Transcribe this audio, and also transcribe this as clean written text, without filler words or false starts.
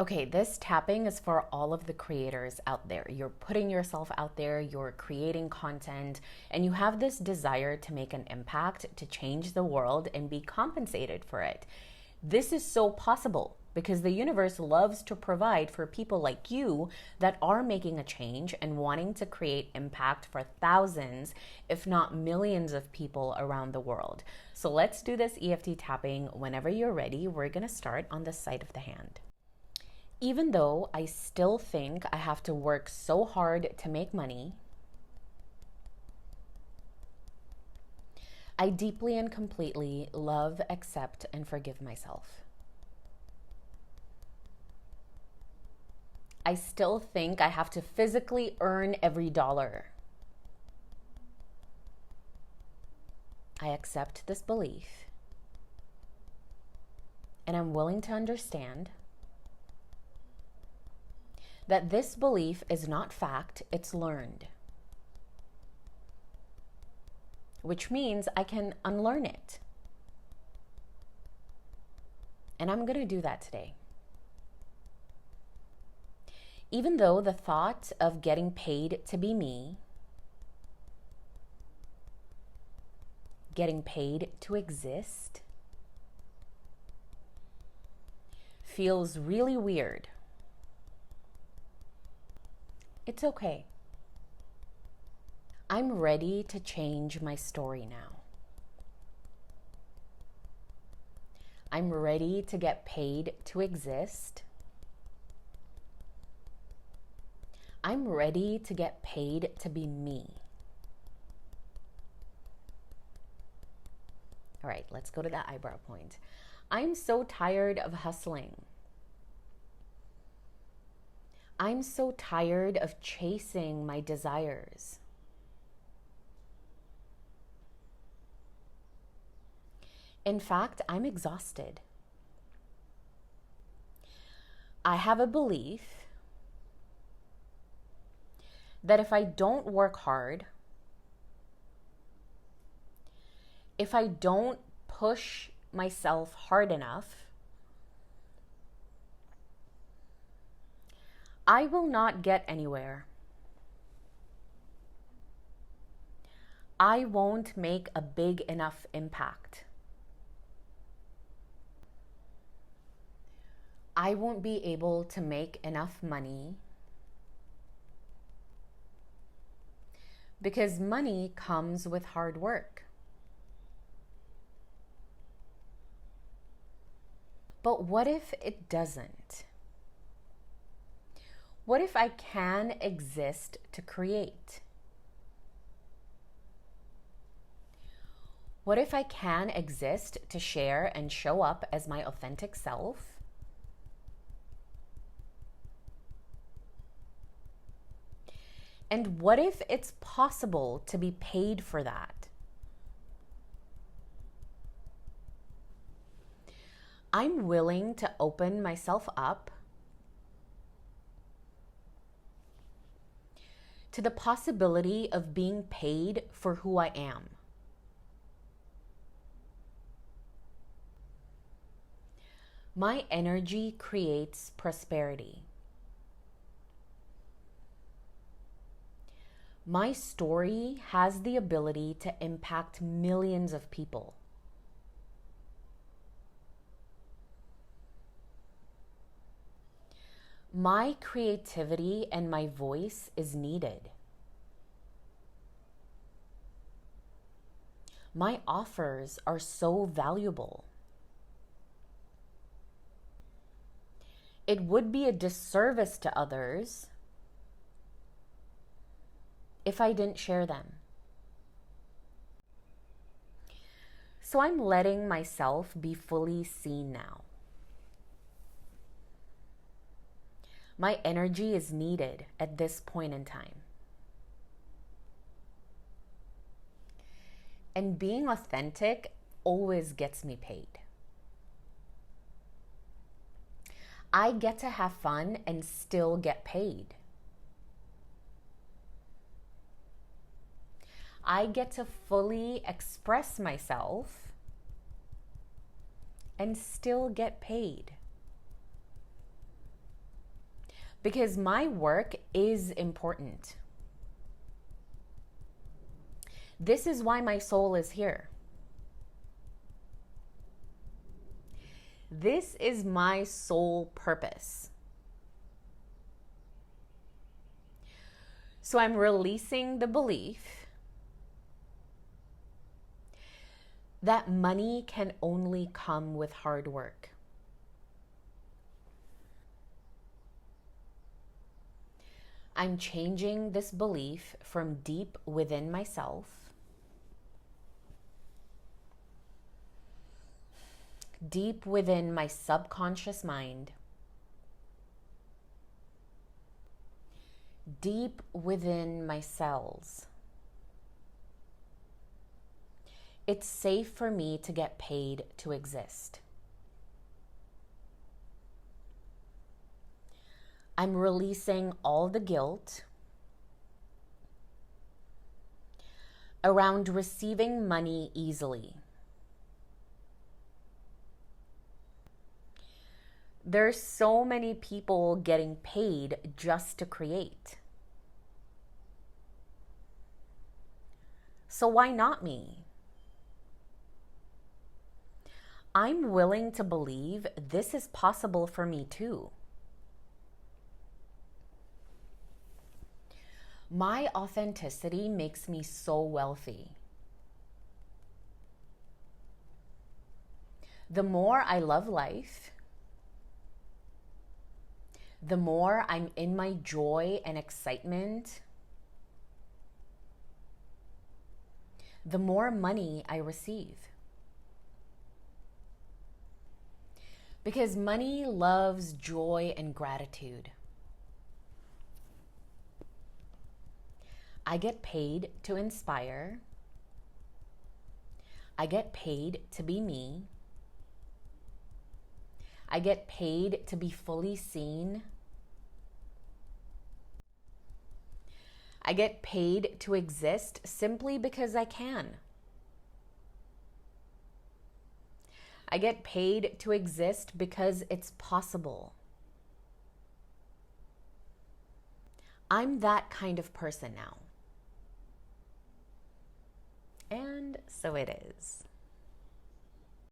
Okay, this tapping is for all of the creators out there. You're putting yourself out there, you're creating content, and you have this desire to make an impact, to change the world, and be compensated for it. This is so possible because the universe loves to provide for people like you that are making a change and wanting to create impact for thousands, if not millions of people around the world. So let's do this EFT tapping whenever you're ready. We're going to start on the side of the hand. Even though I still think I have to work so hard to make money, I deeply and completely love, accept, and forgive myself. I still think I have to physically earn every dollar. I accept this belief, and I'm willing to understand that this belief is not fact, it's learned. Which means I can unlearn it. And I'm going to do that today. Even though the thought of getting paid to be me, getting paid to exist, feels really weird, it's okay. I'm ready to change my story now. I'm ready to get paid to exist. I'm ready to get paid to be me. All right, let's go to that eyebrow point. I'm so tired of hustling. I'm so tired of chasing my desires. In fact, I'm exhausted. I have a belief that if I don't work hard, if I don't push myself hard enough, I will not get anywhere. I won't make a big enough impact. I won't be able to make enough money because money comes with hard work. But what if it doesn't? What if I can exist to create? What if I can exist to share and show up as my authentic self? And what if it's possible to be paid for that? I'm willing to open myself up to the possibility of being paid for who I am. My energy creates prosperity. My story has the ability to impact millions of people. My creativity and my voice is needed. My offers are so valuable. It would be a disservice to others if I didn't share them. So I'm letting myself be fully seen now. My energy is needed at this point in time. And being authentic always gets me paid. I get to have fun and still get paid. I get to fully express myself and still get paid. because my work is important. This is why my soul is here. This is my sole purpose. So I'm releasing the belief that money can only come with hard work. I'm changing this belief from deep within myself deep within my subconscious mind, deep within my cells. It's safe for me to get paid to exist. I'm releasing all the guilt around receiving money easily. There's so many people getting paid just to create. So why not me? I'm willing to believe this is possible for me too. My authenticity makes me so wealthy. The more I love life, the more I'm in my joy and excitement, the more money I receive. Because money loves joy and gratitude. I get paid to inspire. I get paid to be me. I get paid to be fully seen. I get paid to exist simply because I can. I get paid to exist because it's possible. I'm that kind of person now. And so it is.